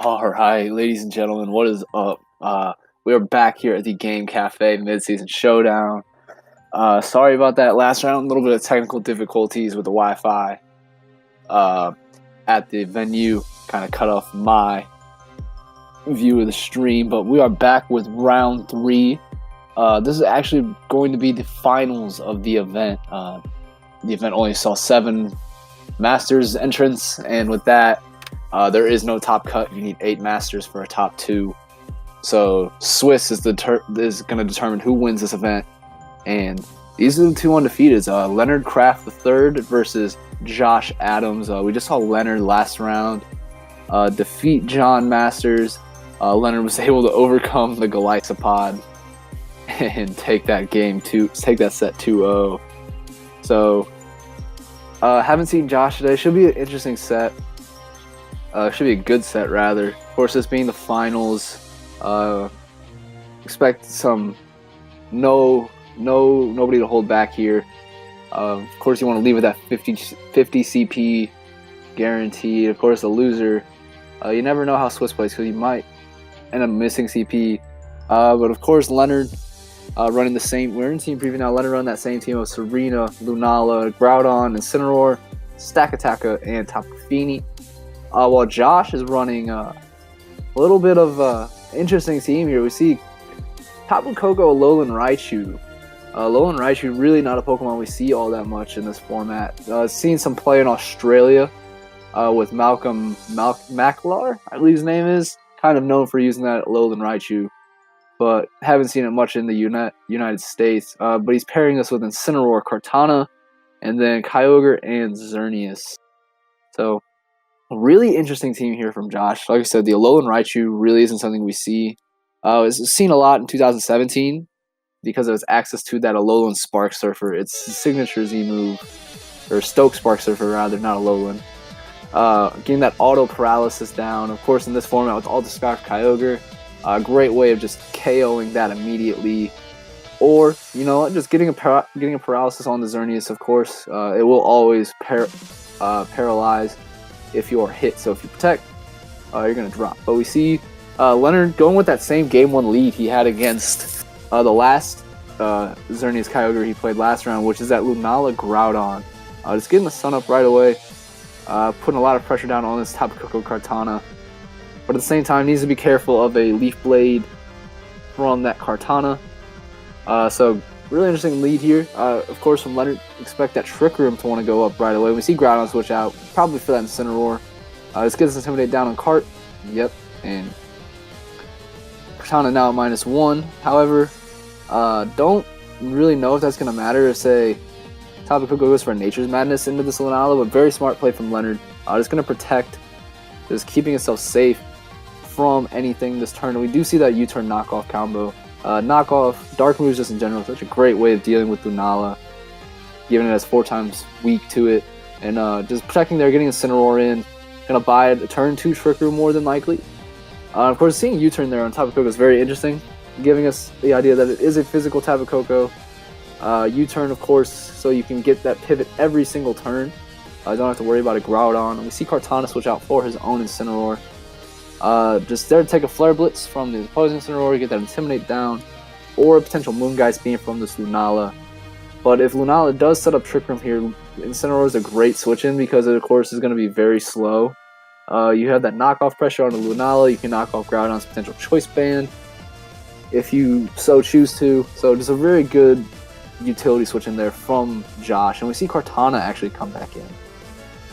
All right, ladies and gentlemen, what is up? We are back here at the Game Cafe Midseason Showdown. Sorry about that last round, a little bit of technical difficulties with the Wi-Fi at the venue, kind of cut off my view of the stream, but we are back with round 3. This is actually going to be the finals of the event. The event only saw 7 Masters entrants, and with that, there is no top cut. You need 8 Masters for a top 2. So Swiss is going to determine who wins this event. And these are the 2 undefeateds. Leonard Craft III versus Josh Adams. We just saw Leonard last round defeat John Masters. Leonard was able to overcome the Goliospod and take that set 2-0. So haven't seen Josh today. Should be an interesting set. Should be a good set, rather. Of course, this being the finals, expect nobody to hold back here. Of course, you want to leave with that 50 CP guaranteed. Of course, the loser, you never know how Swiss plays, because you might end up missing CP. But of course, Leonard running the same. We're in team preview now. Leonard run that same team of Tsareena, Lunala, Groudon, Incineroar, Stakataka, and Tapu Fini. While Josh is running a little bit of interesting team here. We see Tapu Koko, Alolan Raichu. Alolan Raichu, really not a Pokemon we see all that much in this format. Seen some play in Australia with Malcolm Maclar, I believe his name is. Kind of known for using that Alolan Raichu, but haven't seen it much in the United States. But he's pairing us with Incineroar, Kartana, and then Kyogre and Xerneas. So, a really interesting team here from Josh. Like I said, the Alolan Raichu really isn't something we see. It's seen a lot in 2017 because of its access to that Alolan Spark Surfer. It's the signature Z move, or Stoke Spark Surfer rather, not Alolan. Getting that auto paralysis down. Of course, in this format with Ultra Scarf Kyogre, a great way of just KOing that immediately. Or, you know, just getting a paralysis on the Xerneas. Of course, it will always paralyze if you are hit. So if you protect, you're going to drop. But we see Leonard going with that same Game 1 lead he had against the last Xerneas Kyogre he played last round, which is that Lunala Groudon. Just getting the sun up right away, putting a lot of pressure down on this Tapu Koko Kartana. But at the same time, needs to be careful of a Leaf Blade from that Kartana. So really interesting lead here. Of course, from Leonard, expect that Trick Room to want to go up right away. We see Groudon switch out, probably for that Incineroar. This gets us Intimidate down on Cart. Yep, and Kartana now at -1. However, don't really know if that's going to matter if, say, Tapu Koko goes for Nature's Madness into this Lunala, but very smart play from Leonard. Just going to protect, just keeping itself safe from anything this turn. And we do see that U-turn knockoff combo. Knockoff, dark moves just in general, such a great way of dealing with Lunala, giving it as 4 times weak to it, and just protecting there, getting Incineroar in, gonna buy a turn 2 Trick Room more than likely. Of course, seeing U-turn there on Tapu Koko is very interesting, giving us the idea that it is a physical Tapu Koko. U-turn, of course, so you can get that pivot every single turn. Don't have to worry about a Groudon. And we see Kartana switch out for his own Incineroar. Just there to take a Flare Blitz from the opposing Incineroar, get that Intimidate down, or a potential Moongeist beam from this Lunala. But if Lunala does set up Trick Room here, Incineroar is a great switch in because it, of course, is going to be very slow. You have that knockoff pressure on the Lunala. You can knock off Groudon's potential Choice Band if you so choose to. So just a very good utility switch in there from Josh. And we see Kartana actually come back in.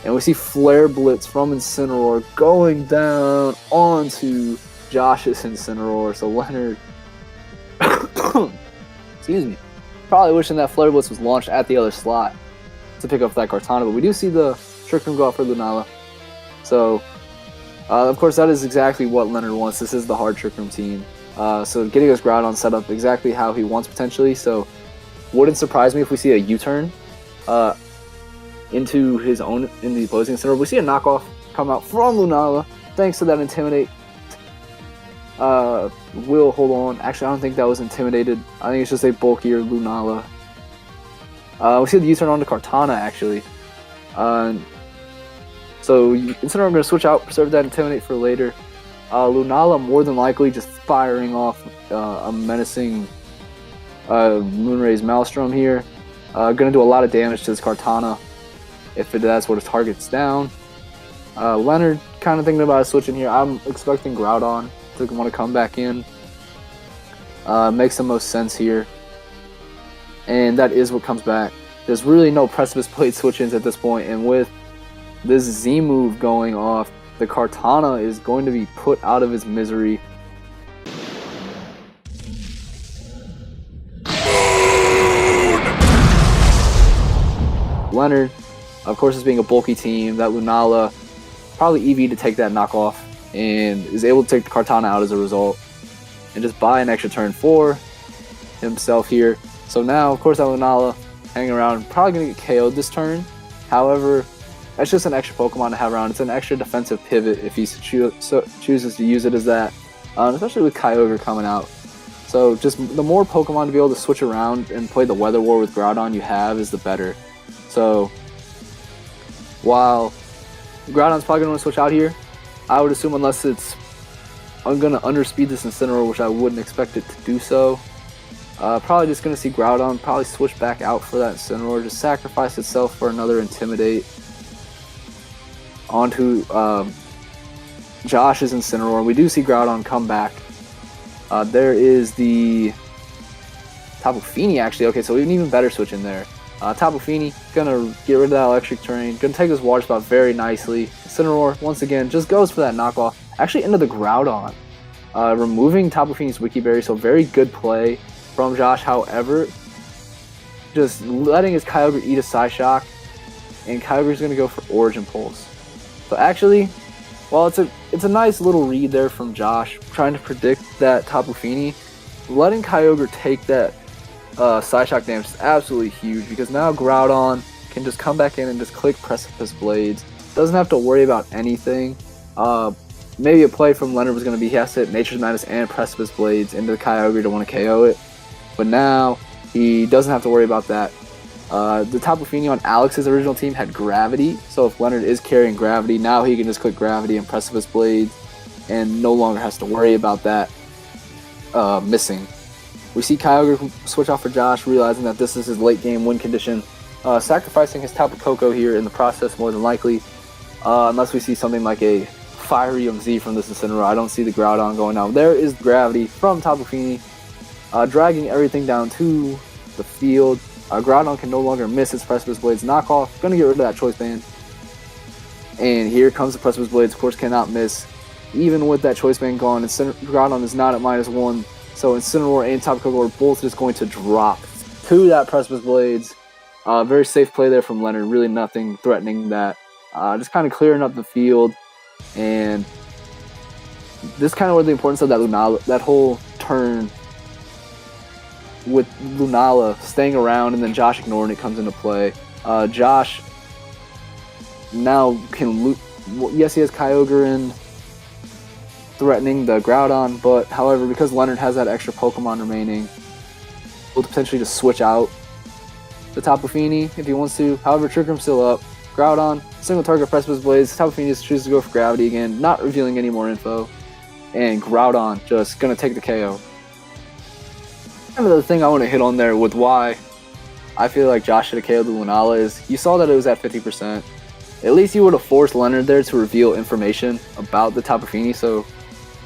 And we see Flare Blitz from Incineroar going down onto Josh's Incineroar. So Leonard, excuse me, probably wishing that Flare Blitz was launched at the other slot to pick up that Kartana. But we do see the Trick Room go out for Lunala. So, of course, that is exactly what Leonard wants. This is the hard Trick Room team. So getting us Groudon set up exactly how he wants potentially. So wouldn't surprise me if we see a U-turn into his own in the opposing Incineroar. We see a knockoff come out from Lunala thanks to that Intimidate. Will hold on. Actually, I don't think that was Intimidated. I think it's just a bulkier Lunala. We see the U-turn onto Kartana actually. So Incineroar, I'm going to switch out, preserve that Intimidate for later. Lunala more than likely just firing off a menacing Moonraze Maelstrom here. Gonna do a lot of damage to this Kartana if that's what it targets down. Leonard kind of thinking about switching here. I'm expecting Groudon to want to come back in. Makes the most sense here. And that is what comes back. There's really no Precipice Blade switch-ins at this point, and with this Z move going off, the Kartana is going to be put out of its misery. Leonard, of course, is being a bulky team. That Lunala probably EV to take that knockoff and is able to take the Kartana out as a result and just buy an extra turn for himself here. So now, of course, that Lunala hanging around, probably going to get KO'd this turn. However, that's just an extra Pokemon to have around. It's an extra defensive pivot if he chooses to use it as that, especially with Kyogre coming out. So just the more Pokemon to be able to switch around and play the Weather War with Groudon you have is the better. So while Groudon's probably going to want to switch out here, I would assume unless I'm going to underspeed this Incineroar, which I wouldn't expect it to do so. Probably just going to see Groudon probably switch back out for that Incineroar, just sacrifice itself for another Intimidate onto Josh's Incineroar. We do see Groudon come back. There is the Tapu Fini actually. Okay, so we have an even better switch in there. Tapu Fini, gonna get rid of that electric terrain, gonna take this water spot very nicely. Incineroar, once again, just goes for that knockoff, actually into the Groudon. Removing Tapu Fini's Wiki Berry, so very good play from Josh. However, just letting his Kyogre eat a Psyshock, and Kyogre's gonna go for Origin Pulse. So actually, while it's a nice little read there from Josh, trying to predict that Tapu Fini, letting Kyogre take that Psyshock damage is absolutely huge, because now Groudon can just come back in and just click Precipice Blades. Doesn't have to worry about anything. Maybe a play from Leonard was going to be he has to hit Nature's Madness and Precipice Blades into the Kyogre to want to KO it. But now he doesn't have to worry about that. The Tapu Fini on Alex's original team had Gravity, so if Leonard is carrying Gravity, now he can just click Gravity and Precipice Blades and no longer has to worry about that missing. We see Kyogre switch off for Josh, realizing that this is his late game win condition, sacrificing his Tapu Koko here in the process more than likely, unless we see something like a Fiery Z from this Incineroar. I don't see the Groudon going down. There is Gravity from Tapu Fini, dragging everything down to the field. Groudon can no longer miss its Precipice Blades knockoff, gonna get rid of that Choice Band. And here comes the Precipice Blades, of course cannot miss. Even with that Choice Band gone, Groudon is not at -1. So Incineroar and Tapu Koko are both just going to drop to that Precipice Blades. Very safe play there from Leonard. Really nothing threatening that. Just kind of clearing up the field. And this kind of where the importance of that Lunala, that whole turn with Lunala staying around and then Josh ignoring it comes into play. Josh now can loot. Yes, he has Kyogre in, threatening the Groudon, but however, because Leonard has that extra Pokemon remaining, he'll potentially just switch out the Tapu Fini if he wants to. However, Trick Room's still up. Groudon, single target Precipice Blades. Tapu Fini just chooses to go for Gravity again, not revealing any more info. And Groudon just gonna take the KO. Another thing I want to hit on there with why I feel like Josh should have KO'd the Lunala is you saw that it was at 50%. At least you would have forced Leonard there to reveal information about the Tapu Fini, so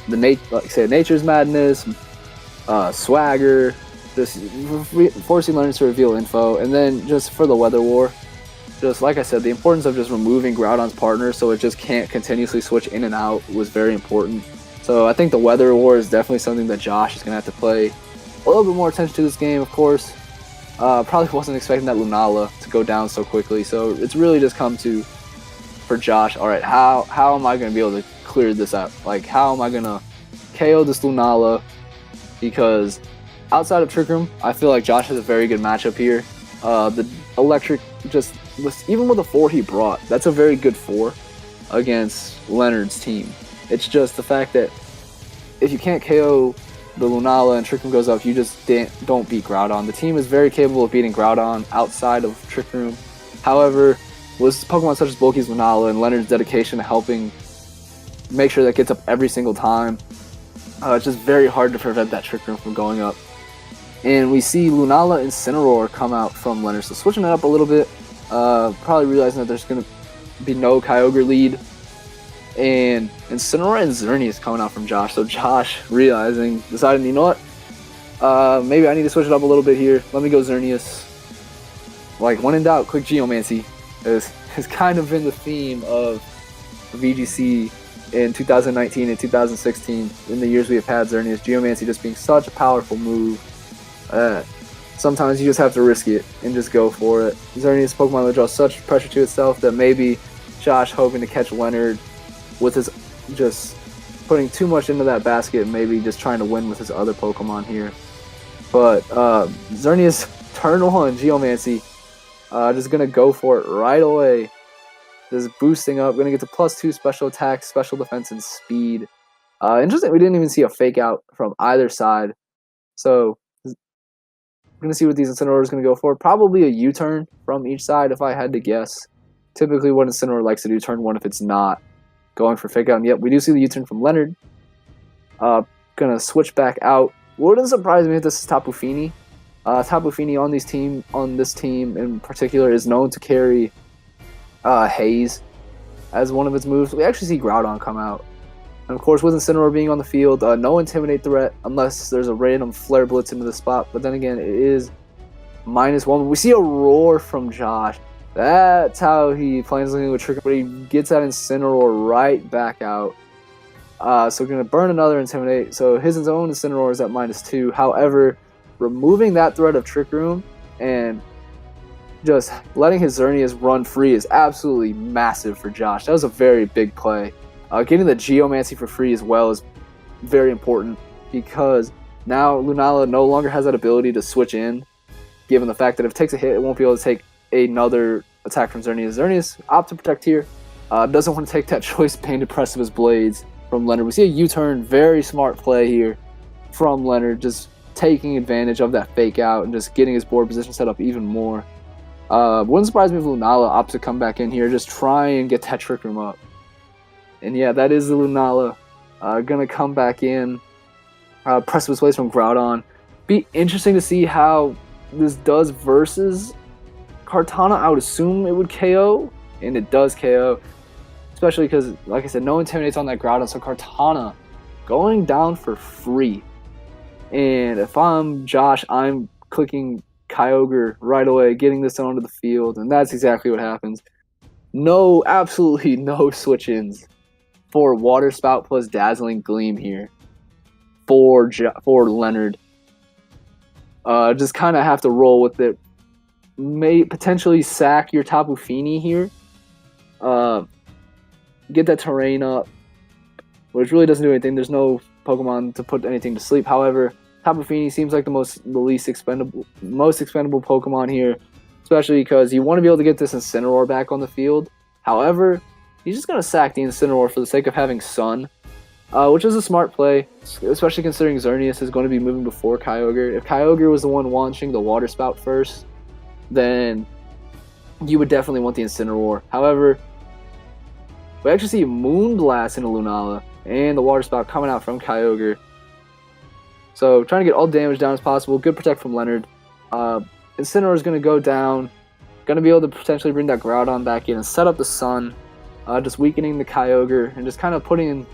like I said, Nature's Madness, Swagger, just forcing Leonard to reveal info, and then just for the Weather War, just like I said, the importance of just removing Groudon's partner so it just can't continuously switch in and out was very important. So I think the Weather War is definitely something that Josh is going to have to pay a little bit more attention to this game, of course. Probably wasn't expecting that Lunala to go down so quickly, so it's really just come to, for Josh, alright, how am I going to be able to clear this up? Like, how am I going to KO this Lunala? Because outside of Trick Room, I feel like Josh has a very good matchup here. The Electric, just even with the 4 he brought, that's a very good 4 against Leonard's team. It's just the fact that if you can't KO the Lunala and Trick Room goes up, you just don't beat Groudon. The team is very capable of beating Groudon outside of Trick Room. However, with Pokemon such as Bulky's Lunala and Leonard's dedication to helping make sure that gets up every single time. It's just very hard to prevent that Trick Room from going up. And we see Lunala and Incineroar come out from Leonard, so switching it up a little bit, probably realizing that there's going to be no Kyogre lead. And Incineroar and Xerneas coming out from Josh, so Josh deciding, you know what, maybe I need to switch it up a little bit here. Let me go Xerneas. Like, when in doubt, quick Geomancy has kind of been the theme of VGC in 2019 and 2016, in the years we have had Xerneas. Geomancy just being such a powerful move. Sometimes you just have to risk it and just go for it. Xerneas Pokemon will draw such pressure to itself that maybe Josh hoping to catch Leonard with his just putting too much into that basket and maybe just trying to win with his other Pokemon here. But Xerneas turn 1 Geomancy, just gonna go for it right away. Just boosting up, gonna get to +2 special attack, special defense, and speed. Interesting, we didn't even see a fake out from either side. So we're gonna see what these Incineroar is gonna go for. Probably a U-turn from each side if I had to guess. Typically what Incineroar likes to do, turn 1 if it's not going for fake out. And yep, we do see the U-turn from Leonard. Gonna switch back out. Wouldn't surprise me if this is Tapu Fini. Tapu Fini on this team in particular is known to carry Haze as one of its moves. We actually see Groudon come out. And of course, with Incineroar being on the field, no Intimidate threat unless there's a random Flare Blitz into the spot. But then again, it is -1. We see a Roar from Josh. That's how he plans something with Trick, but he gets that Incineroar right back out. So we're going to burn another Intimidate. So his own Incineroar is at -2. However, removing that threat of Trick Room and just letting his Xerneas run free is absolutely massive for Josh. That was a very big play. Getting the Geomancy for free as well is very important because now Lunala no longer has that ability to switch in, given the fact that if it takes a hit, it won't be able to take another attack from Xerneas. Xerneas opt to protect here. Doesn't want to take that Choice Banded Precipice Blades from Leonard. We see a U-turn, very smart play here from Leonard, just taking advantage of that fake out and just getting his board position set up even more. Wouldn't surprise me if Lunala opts to come back in here, just try and get that Trick Room up. And yeah, that is the Lunala. Gonna come back in. Precipice Blades from Groudon. Be interesting to see how this does versus Kartana. I would assume it would KO, and it does KO. Especially because, like I said, no Intimidates on that Groudon, so Kartana going down for free. And if I'm Josh, I'm clicking Kyogre right away, getting this onto the field, and that's exactly what happens. No, absolutely no switch-ins for Water Spout plus Dazzling Gleam here for Leonard. Just kind of have to roll with it. May potentially sack your Tapu Fini here. Get that Tsareena up, which really doesn't do anything. There's no Pokemon to put anything to sleep. However, Tapu Fini seems like the most expendable Pokemon here, especially because you want to be able to get this Incineroar back on the field. However, he's just going to sack the Incineroar for the sake of having Sun, which is a smart play, especially considering Xerneas is going to be moving before Kyogre. If Kyogre was the one launching the Water Spout first, then you would definitely want the Incineroar. However, we actually see Moonblast into Lunala and the Water Spout coming out from Kyogre. So trying to get all damage down as possible. Good protect from Leonard. Incineroar is going to go down. Going to be able to potentially bring that Groudon back in and set up the Sun. Just weakening the Kyogre and just kind of putting in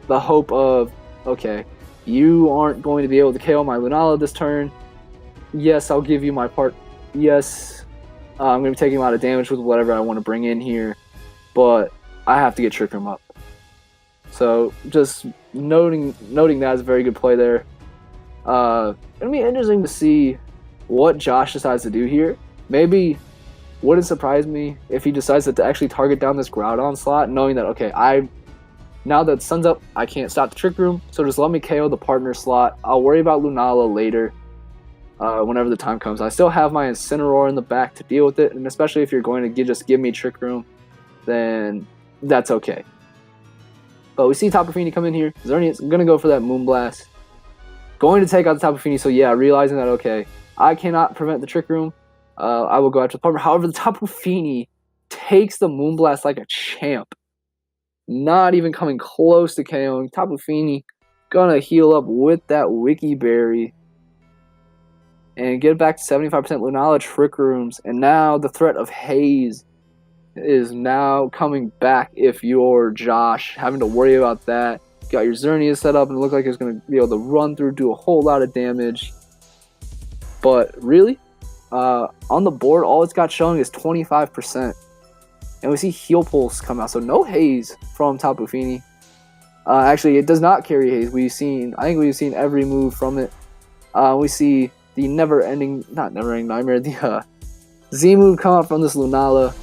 the hope of, okay, you aren't going to be able to KO my Lunala this turn. Yes, I'll give you my part. Yes, I'm going to be taking a lot of damage with whatever I want to bring in here. But I have to get Trick Room up. So just noting that is a very good play there. It'll be interesting to see what Josh decides to do here. Maybe wouldn't surprise me if he decides to actually target down this Groudon slot, knowing that, okay, now that Sun's up, I can't stop the Trick Room, so just let me KO the partner slot. I'll worry about Lunala later, whenever the time comes. I still have my Incineroar in the back to deal with it, and especially if you're going to just give me Trick Room, then that's okay. But we see Tapu Fini come in here. Xerneas going to go for that Moonblast. Going to take out the Tapu Fini, so yeah, realizing that, okay, I cannot prevent the Trick Room. I will go after the partner. However, the Tapu Fini takes the Moonblast like a champ. Not even coming close to KOing. Tapu Fini gonna heal up with that Wiki Berry and get back to 75% Lunala Trick Rooms. And now the threat of Haze is now coming back if you're Josh, having to worry about that. Got your Xerneas set up and it looked like it's going to be able to run through, do a whole lot of damage. But really, on the board, all it's got showing is 25%. And we see Heal Pulse come out, so no Haze from Tapu Fini. Actually, it does not carry Haze. I think we've seen every move from it. We see the not never-ending nightmare, the Z move come out from this Lunala.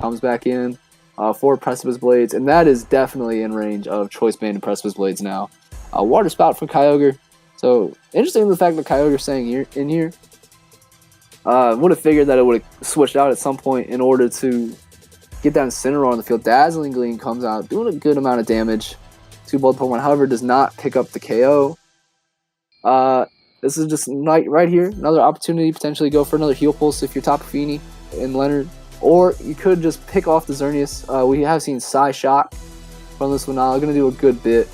Comes back in for Precipice Blades, and that is definitely in range of Choice Band and Precipice Blades now. Water Spout from Kyogre. So, interesting the fact that Kyogre staying in here. Would have figured that it would have switched out at some point in order to get that Incineroar on the field. Dazzling Gleam comes out, doing a good amount of damage to both Pokemon. However, does not pick up the KO. This is just right here. Another opportunity to potentially go for another Heal Pulse if you're Tapu Fini and Leonard. Or you could just pick off the Xerneas. We have seen Psy Shock from this Lunala. Going to do a good bit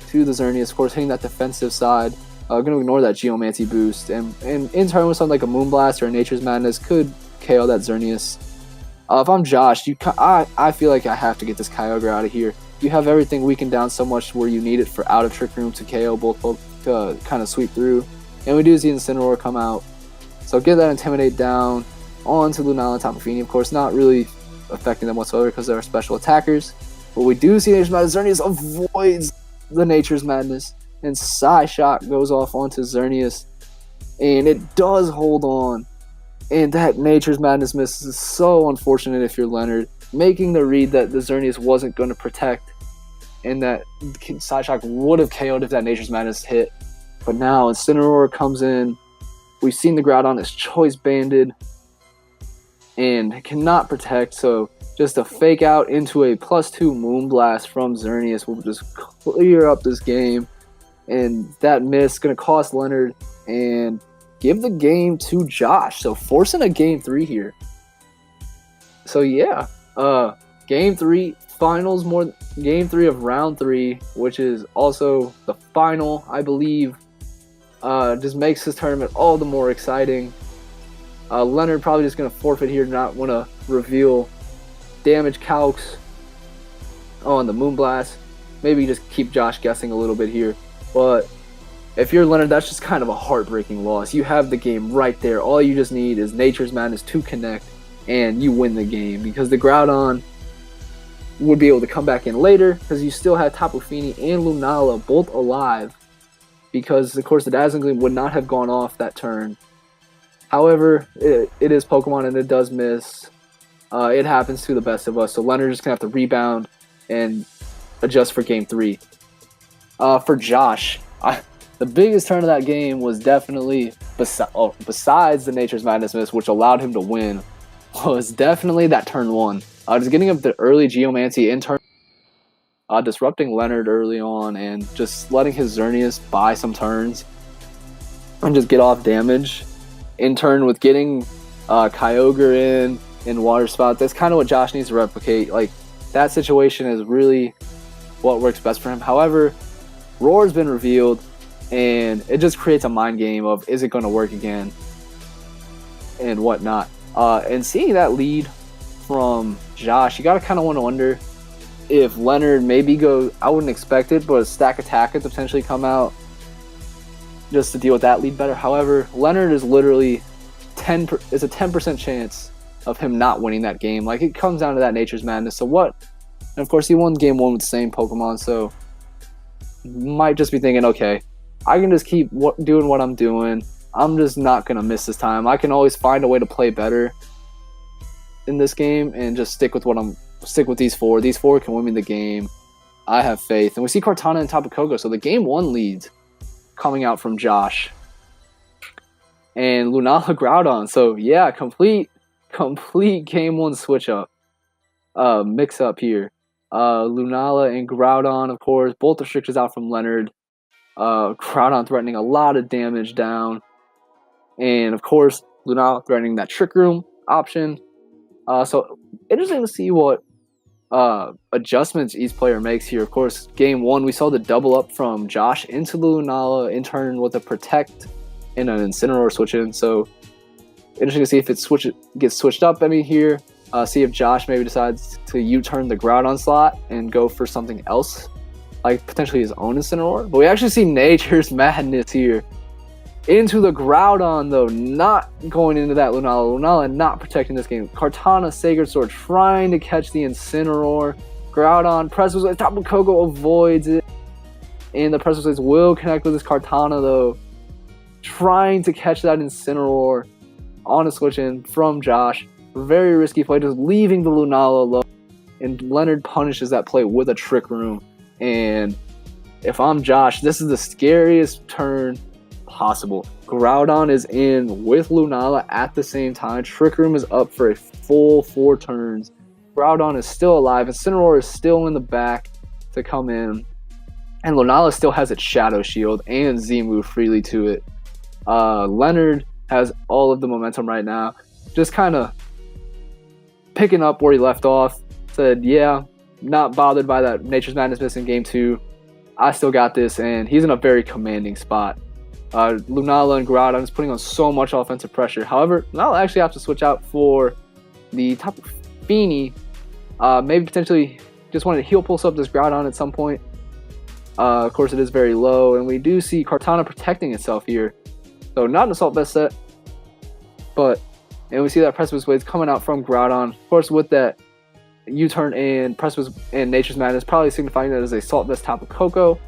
to the Xerneas. Of course, hitting that defensive side. Going to ignore that Geomancy boost. And in turn with something like a Moonblast or a Nature's Madness could KO that Xerneas. If I'm Josh, I feel like I have to get this Kyogre out of here. You have everything weakened down so much where you need it for out of Trick Room to KO both to kind of sweep through. And we do see Incineroar come out. So get that Intimidate down onto Lunala and Tapu Fini. Of course, not really affecting them whatsoever because they're special attackers. But we do see Nature's Madness. Xerneas avoids the Nature's Madness. And Psy Shock goes off onto Xerneas. And it does hold on. And that Nature's Madness miss is so unfortunate if you're Leonard. Making the read that the Xerneas wasn't going to protect. And that Psy Shock would have KO'd if that Nature's Madness hit. But now Incineroar comes in. We've seen the Groudon is Choice Banded. And cannot protect. So just a fake out into a +2 Moonblast from Xerneas will just clear up this game. And that miss is going to cost Leonard and give the game to Josh. So forcing a game 3 here. So yeah, game 3 finals, game 3 of round 3, which is also the final, I believe. Just makes this tournament all the more exciting. Leonard probably just going to forfeit here, not want to reveal damage calcs on the Moonblast. Maybe just keep Josh guessing a little bit here. But if you're Leonard, that's just kind of a heartbreaking loss. You have the game right there. All you just need is Nature's Madness to connect, and you win the game. Because the Groudon would be able to come back in later, because you still have Tapu Fini and Lunala both alive. Because, of course, the Dazzling Gleam would not have gone off that turn. However, it is Pokemon, and it does miss. It happens to the best of us. So Leonard's just going to have to rebound and adjust for game 3. For Josh, the biggest turn of that game was definitely, besides the Nature's Madness miss, which allowed him to win, was definitely that turn 1. Just getting up the early Geomancy in turn, disrupting Leonard early on, and just letting his Xerneas buy some turns and just get off damage. In turn with getting Kyogre in Water Spout. That's kind of what Josh needs to replicate. Like, that situation is really what works best for him. However, Roar's been revealed, and it just creates a mind game of, is it going to work again and whatnot. And seeing that lead from Josh, you got to kind of want to wonder if Leonard maybe go, I wouldn't expect it, but a Stakataka to potentially come out just to deal with that lead better. However, Leonard is literally it's a 10% chance of him not winning that game. Like, it comes down to that Nature's Madness. So what? And of course, he won game 1 with the same Pokemon, so might just be thinking, okay, I can just keep doing what I'm doing. I'm just not gonna miss this time. I can always find a way to play better in this game and just stick with these 4. These 4 can win me the game. I have faith. And we see Kartana and Tapu Koko, so the game 1 leads coming out from Josh. And Lunala Groudon. So yeah, complete game 1 switch up. Mix up here. Lunala and Groudon, of course. Both restrictions out from Leonard. Groudon threatening a lot of damage down. And of course, Lunala threatening that Trick Room option. So interesting to see what adjustments each player makes here. Of course, game 1 we saw the double up from Josh into the Lunala, in turn with a Protect and an Incineroar switch in. So interesting to see if it gets switched up any here. See if Josh maybe decides to U-turn the Groudon slot and go for something else, like potentially his own Incineroar. But we actually see Nature's Madness here into the Groudon, though, not going into that Lunala. Lunala not protecting this game. Kartana, Sacred Sword, trying to catch the Incineroar. Groudon, Precipice Blade, Tapu Koko avoids it. And the Precipice Blades will connect with this Kartana, though. Trying to catch that Incineroar on a switch in from Josh. Very risky play, just leaving the Lunala alone. And Leonard punishes that play with a Trick Room. And if I'm Josh, this is the scariest turn possible. Groudon is in with Lunala at the same time. Trick Room is up for a full 4 turns. Groudon is still alive. Incineroar is still in the back to come in. And Lunala still has its Shadow Shield and Z-move freely to it. Leonard has all of the momentum right now. Just kind of picking up where he left off. Said, yeah, not bothered by that Nature's Madness miss in game 2. I still got this, and he's in a very commanding spot. Lunala and Groudon is putting on so much offensive pressure. However, Lunala actually have to switch out for the Tapu Fini. Maybe potentially just wanted to heal pulse up this Groudon at some point. Of course, it is very low, and we do see Kartana protecting itself here. So not an Assault Vest set, and we see that Precipice Blades coming out from Groudon. Of course, with that U-turn and Precipice and Nature's Madness, probably signifying that as a Assault Vest Tapu Koko.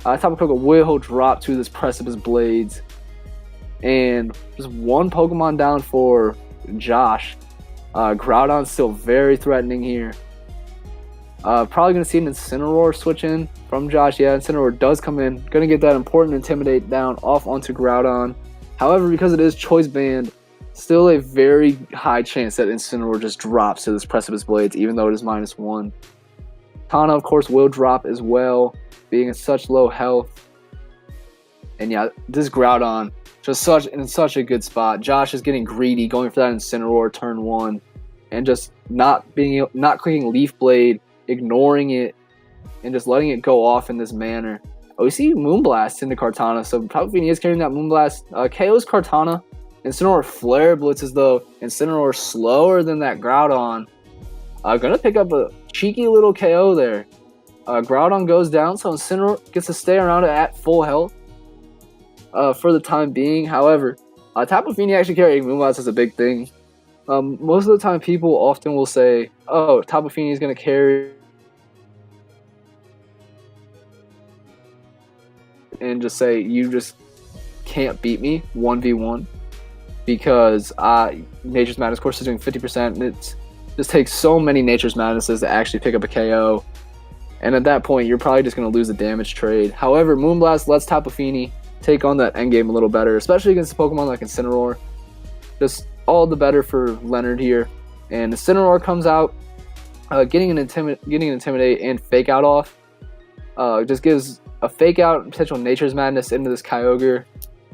Tapu Koko will drop to this Precipice Blades. And just one Pokemon down for Josh. Groudon's still very threatening here. Probably going to see an Incineroar switch in from Josh. Yeah, Incineroar does come in. Going to get that important Intimidate down off onto Groudon. However, because it is Choice Band, still a very high chance that Incineroar just drops to this Precipice Blades, even though it is -1. Tana, of course, will drop as well, being in such low health. And yeah, this Groudon, just in such a good spot. Josh is getting greedy, going for that Incineroar turn 1, and just not clicking Leaf Blade, ignoring it, and just letting it go off in this manner. Oh, we see Moonblast into Kartana, so probably Fini is carrying that Moonblast. KO's Kartana. Incineroar Flare blitzes, though. Incineroar slower than that Groudon. Gonna pick up a cheeky little KO there. Groudon goes down, so Incineroar gets to stay around at full health for the time being. However, Tapu Fini actually carrying Moonblast is a big thing. Most of the time, people often will say, oh, Tapu Fini is going to carry, and just say, you just can't beat me 1v1, because Nature's Madness, of course, is doing 50%, and it just takes so many Nature's Madnesses to actually pick up a KO, and at that point, you're probably just going to lose the damage trade. However, Moonblast lets Tapu Fini take on that endgame a little better, especially against a Pokemon like Incineroar. Just all the better for Leonard here. And Incineroar comes out, getting an Intimidate and Fake Out off. Just gives a Fake Out and potential Nature's Madness into this Kyogre,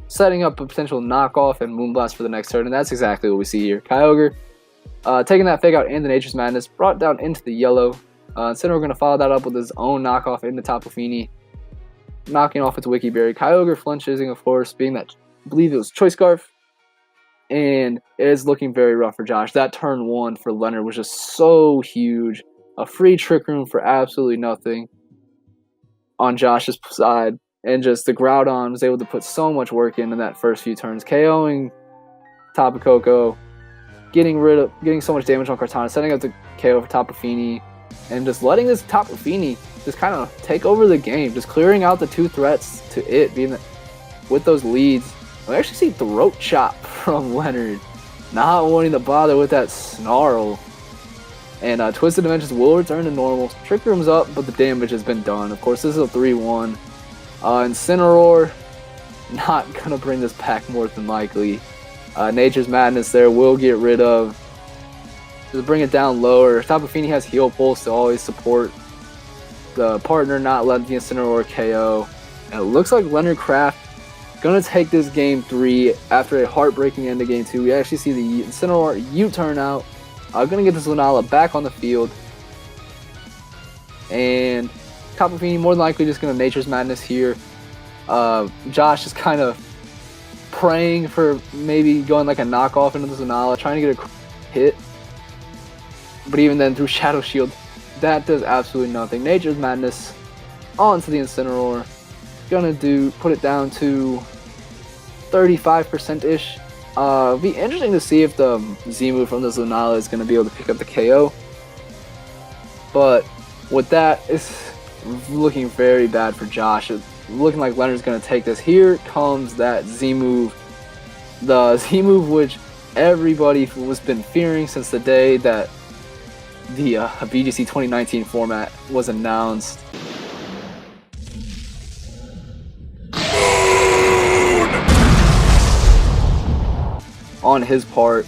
setting up a potential knockoff and Moonblast for the next turn, and that's exactly what we see here. Kyogre taking that Fake Out and the Nature's Madness, brought down into the yellow. Incineroar going to follow that up with his own knockoff into Tapu Fini, knocking off its Wiki Berry. Kyogre flinches, of course, being that, I believe it was Choice Scarf. And it is looking very rough for Josh. That turn 1 for Leonard was just so huge. A free Trick Room for absolutely nothing on Josh's side. And just the Groudon was able to put so much work in that first few turns. KOing Tapu Koko, getting so much damage on Kartana, setting up the KO for Tapu Fini, and just letting this Tapu Fini just kind of take over the game. Just clearing out the 2 threats to it, being with those leads. We actually see Throat Chop from Leonard, not wanting to bother with that Snarl. And Twisted Dimensions will return to normal. Trick Room's up, but the damage has been done. Of course, this is a 3-1. Incineroar, not going to bring this back more than likely. Nature's Madness there will get rid of. Just bring it down lower. Tapu Fini has Heal Pulse to always support the partner, not letting the Incineroar KO. And it looks like Leonard Craft Gonna take this game 3 after a heartbreaking end of game 2. We actually see the Incineroar U-turn out. Gonna get this Lunala back on the field. And Tapu Fini more than likely just gonna Nature's Madness here. Josh is kind of praying for maybe going like a knockoff into this Lunala, trying to get a hit. But even then, through Shadow Shield, that does absolutely nothing. Nature's Madness onto the Incineroar. Gonna put it down to 35%-ish. Be interesting to see if the Z-move from this Lunala is gonna be able to pick up the KO. But with that, it's looking very bad for Josh. It's looking like Leonard's gonna take this. Here comes that Z-move. The Z-move which everybody has been fearing since the day that the VGC 2019 format was announced. On his part.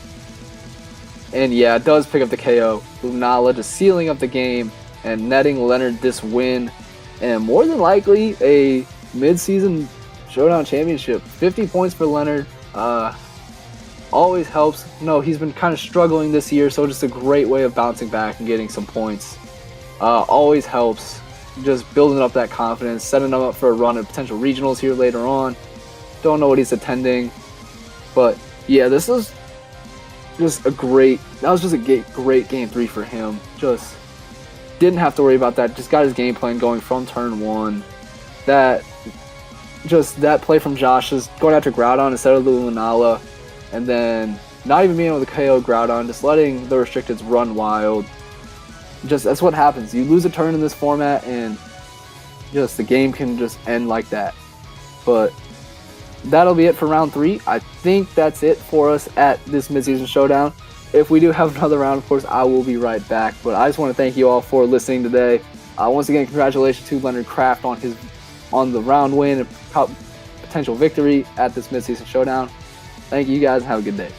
And yeah, it does pick up the KO. Lunala just sealing up the game and netting Leonard this win. And more than likely, a mid-season Showdown championship. 50 points for Leonard. Always helps. No, he's been kind of struggling this year, so just a great way of bouncing back and getting some points. Always helps. Just building up that confidence, setting him up for a run at potential regionals here later on. Don't know what he's attending, but yeah, this was just a great game 3 for him. Just didn't have to worry about that. Just got his game plan going from turn 1. That play from Josh, just going after Groudon instead of the Lunala, and then not even being able to KO Groudon, just letting the restricteds run wild. Just that's what happens. You lose a turn in this format, and just the game can just end like that. But that'll be it for round 3. I think that's it for us at this mid-season showdown. If we do have another round, of course, I will be right back. But I just want to thank you all for listening today. Once again, congratulations to Leonard Kraft on the round win and potential victory at this mid-season showdown. Thank you guys and have a good day.